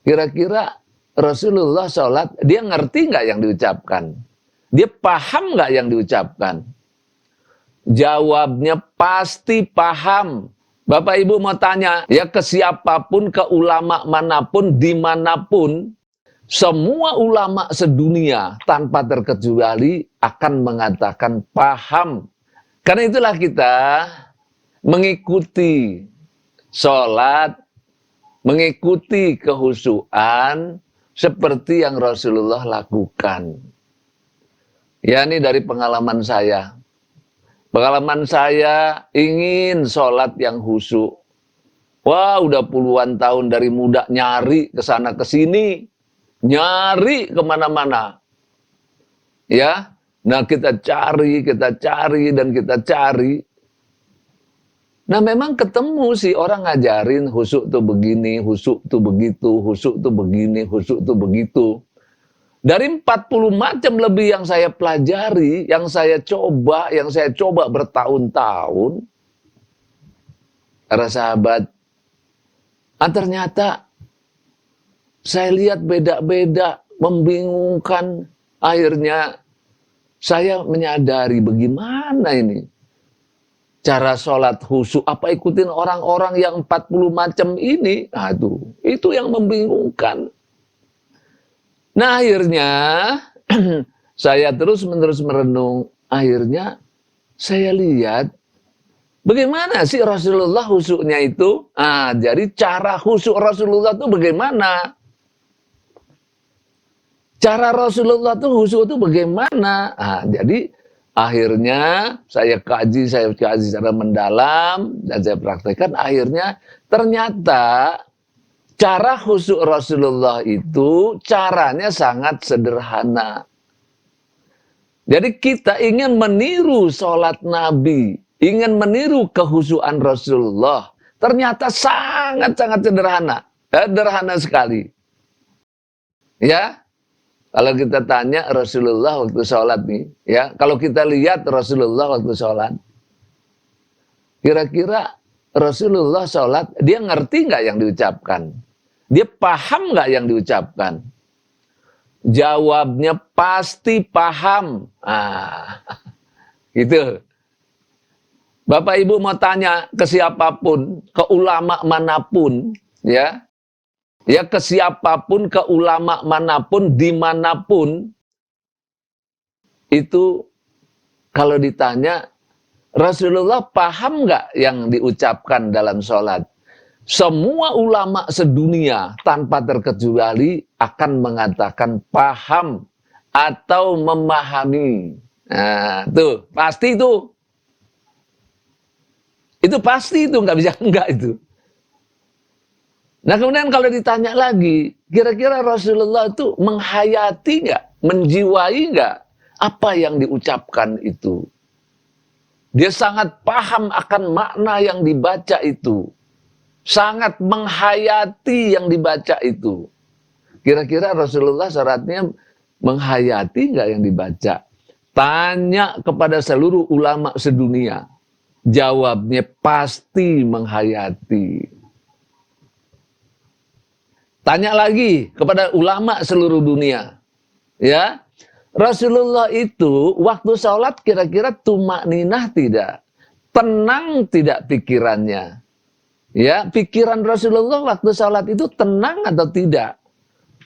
Kira-kira Rasulullah sholat, dia ngerti nggak yang diucapkan? Dia paham nggak yang diucapkan? Jawabnya pasti paham. Bapak Ibu mau tanya, ya ke siapapun, ke ulama manapun, dimanapun, semua ulama sedunia tanpa terkecuali akan mengatakan paham. Karena itulah kita mengikuti sholat, mengikuti kehusuan seperti yang Rasulullah lakukan. Ya, ini dari pengalaman saya. Pengalaman saya ingin sholat yang khusyuk. Wah, udah puluhan tahun dari muda nyari ke sana ke sini, nyari kemana-mana. Ya, nah kita cari dan kita cari. Nah memang ketemu sih orang ngajarin khusyuk tuh begini, khusyuk tuh begitu, khusyuk tuh begini, khusyuk tuh begitu. Dari 40 macam lebih yang saya pelajari, yang saya coba bertahun-tahun, para sahabat, ternyata saya lihat beda-beda, membingungkan. Akhirnya saya menyadari bagaimana ini cara sholat khusyuk, apa ikutin orang-orang yang 40 macam ini? Aduh, itu yang membingungkan. Nah akhirnya saya terus-menerus merenung. Akhirnya saya lihat bagaimana sih Rasulullah khusyuknya itu. Jadi cara khusyuk Rasulullah itu bagaimana? Cara Rasulullah itu khusyuk itu bagaimana? Jadi akhirnya saya kaji secara mendalam dan saya praktekkan. Akhirnya ternyata cara khusyuk Rasulullah itu caranya sangat sederhana. Jadi kita ingin meniru sholat Nabi, ingin meniru kehusyuan Rasulullah. Ternyata sangat-sangat sederhana. Sederhana sekali. Ya, kalau kita tanya Rasulullah waktu sholat nih, ya, kalau kita lihat Rasulullah waktu sholat, kira-kira Rasulullah sholat, dia ngerti nggak yang diucapkan? Dia paham nggak yang diucapkan? Jawabnya pasti paham. Gitu. Bapak Ibu mau tanya ke siapapun, ke ulama manapun, ya ke siapapun, ke ulama manapun, dimanapun, itu kalau ditanya, Rasulullah paham nggak yang diucapkan dalam sholat? Semua ulama sedunia tanpa terkecuali akan mengatakan paham atau memahami. Nah, tuh pasti itu. Itu pasti itu, nggak bisa enggak itu. Nah kemudian kalau ditanya lagi, kira-kira Rasulullah itu menghayati nggak, menjiwai nggak apa yang diucapkan itu? Dia sangat paham akan makna yang dibaca itu. Sangat menghayati yang dibaca itu. Kira-kira Rasulullah syaratnya menghayati nggak yang dibaca? Tanya kepada seluruh ulama sedunia. Jawabnya pasti menghayati. Tanya lagi kepada ulama seluruh dunia. Ya, Rasulullah itu waktu sholat kira-kira tumakninah tidak? Tenang tidak pikirannya? Ya, pikiran Rasulullah waktu sholat itu tenang atau tidak?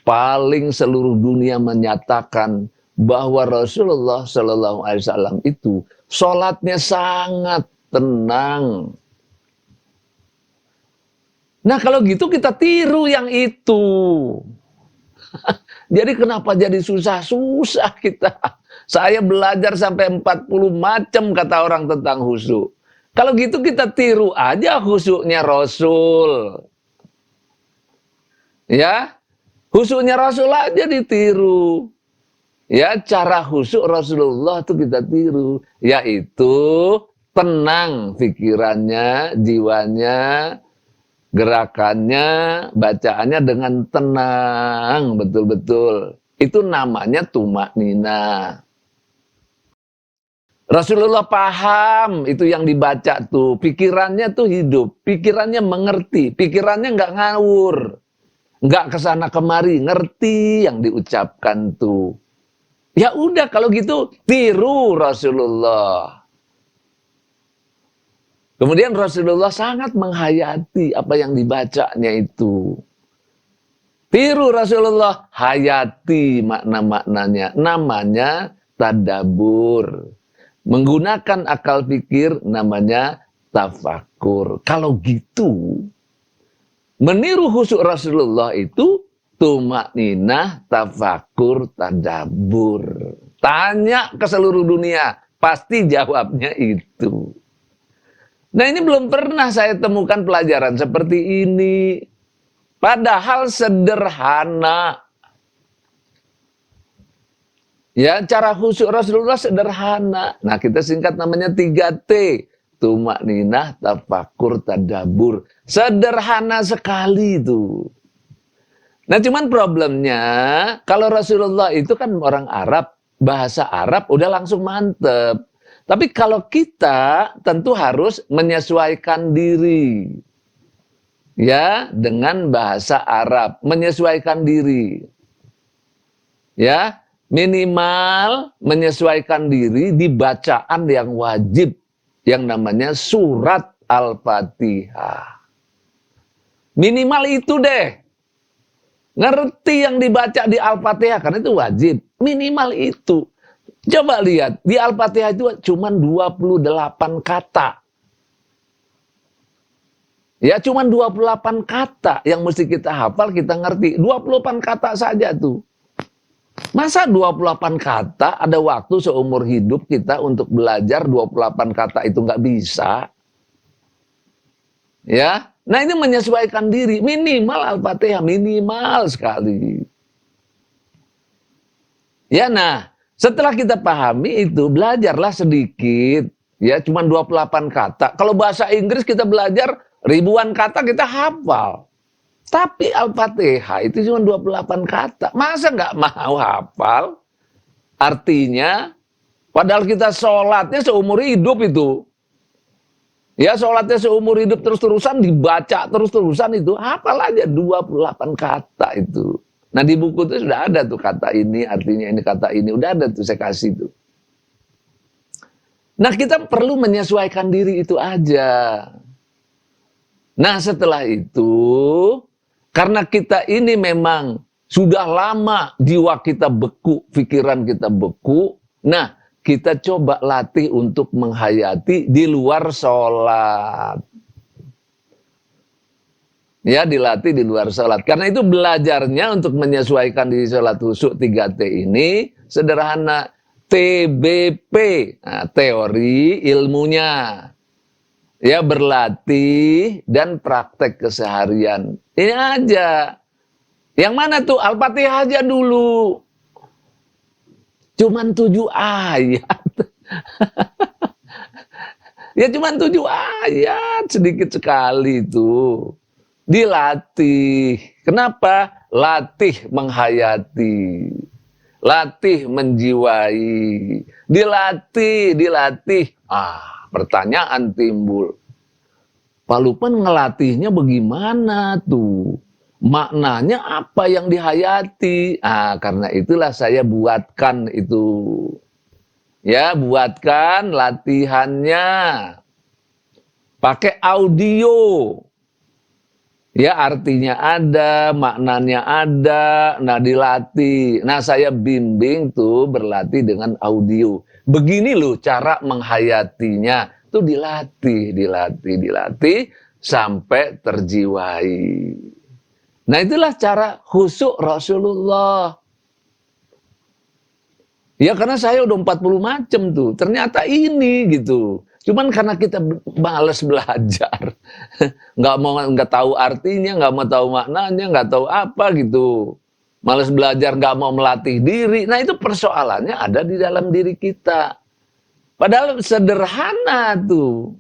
Paling seluruh dunia menyatakan bahwa Rasulullah Shallallahu Alaihi Wasallam itu sholatnya sangat tenang. Nah kalau gitu kita tiru yang itu. Jadi kenapa jadi susah-susah kita? Saya belajar sampai 40 macam kata orang tentang khusyuk. Kalau gitu kita tiru aja khusyuknya Rasul. Ya, khusyuknya Rasul aja ditiru. Ya, cara khusyuk Rasulullah itu kita tiru. Yaitu tenang pikirannya, jiwanya, gerakannya, bacaannya dengan tenang, betul-betul. Itu namanya tumakninah. Rasulullah paham itu yang dibaca tuh, pikirannya tuh hidup, pikirannya mengerti, pikirannya nggak ngawur, nggak kesana kemari, ngerti yang diucapkan tuh. Ya udah kalau gitu tiru Rasulullah. Kemudian Rasulullah sangat menghayati apa yang dibacanya itu. Tiru Rasulullah, hayati makna-maknanya. Namanya tadabbur. Menggunakan akal pikir namanya tafakur. Kalau gitu, meniru khusyuk Rasulullah itu tumakninah, tafakur, tadabbur. Tanya ke seluruh dunia, pasti jawabnya itu. Nah ini belum pernah saya temukan pelajaran seperti ini. Padahal sederhana. Ya, cara khusyuk Rasulullah sederhana. Nah kita singkat namanya 3T. Tumakninah, tafakur, tadabbur. Sederhana sekali itu. Nah cuman problemnya, kalau Rasulullah itu kan orang Arab, bahasa Arab udah langsung mantep. Tapi kalau kita tentu harus menyesuaikan diri. Ya, dengan bahasa Arab. Menyesuaikan diri. Ya, minimal menyesuaikan diri di bacaan yang wajib. Yang namanya surat Al-Fatihah. Minimal itu deh. Ngerti yang dibaca di Al-Fatihah, karena itu wajib. Minimal itu. Coba lihat, di Al-Fatihah itu cuma 28 kata. Ya, cuma 28 kata yang mesti kita hafal, kita ngerti. 28 kata saja tuh. Masa 28 kata ada waktu seumur hidup kita untuk belajar 28 kata itu nggak bisa? Ya, nah ini menyesuaikan diri. Minimal Al-Fatihah, minimal sekali. Ya, nah. Setelah kita pahami itu, belajarlah sedikit. Ya, cuma 28 kata. Kalau bahasa Inggris kita belajar ribuan kata kita hafal. Tapi Al-Fatihah itu cuma 28 kata. Masa nggak mau hafal? Artinya, padahal kita sholatnya seumur hidup itu. Ya, sholatnya seumur hidup terus-terusan, dibaca terus-terusan itu. Hafal aja 28 kata itu. Nah di buku itu sudah ada tuh kata ini, artinya ini, kata ini. Udah ada tuh saya kasih tuh. Nah kita perlu menyesuaikan diri itu aja. Nah setelah itu, karena kita ini memang sudah lama jiwa kita beku, pikiran kita beku. Nah kita coba latih untuk menghayati di luar sholat. Ya, dilatih di luar sholat. Karena itu belajarnya untuk menyesuaikan di sholat khusyuk 3T ini sederhana. TBP, nah, teori ilmunya. Ya, berlatih dan praktek keseharian. Ini aja. Yang mana tuh? Al-Fatihah aja dulu. Cuman 7 ayat. Ya, cuman 7 ayat. Sedikit sekali tuh. Dilatih. Kenapa? Latih menghayati. Latih menjiwai. Dilatih. Pertanyaan timbul. Pak Lukman ngelatihnya bagaimana tuh? Maknanya apa yang dihayati? Karena itulah saya buatkan itu. Ya, buatkan latihannya. Pakai audio. Ya artinya ada, maknanya ada, nah dilatih. Nah saya bimbing tuh berlatih dengan audio. Begini loh cara menghayatinya. Tuh dilatih sampai terjiwai. Nah itulah cara khusyuk Rasulullah. Ya karena saya udah 40 macam tuh. Ternyata ini gitu. Cuman karena kita malas belajar, nggak tahu artinya, nggak mau tahu maknanya, nggak tahu apa gitu. Malas belajar, nggak mau melatih diri. Nah itu persoalannya ada di dalam diri kita. Padahal sederhana tuh,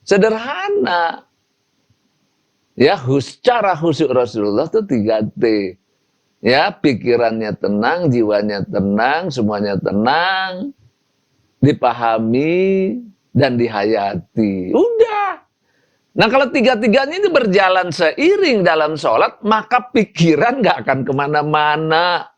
sederhana. Ya cara khusyuk Rasulullah tuh 3T. Ya pikirannya tenang, jiwanya tenang, semuanya tenang. Dipahami dan dihayati. Udah. Nah kalau tiga-tiganya ini berjalan seiring dalam sholat, maka pikiran nggak akan kemana-mana.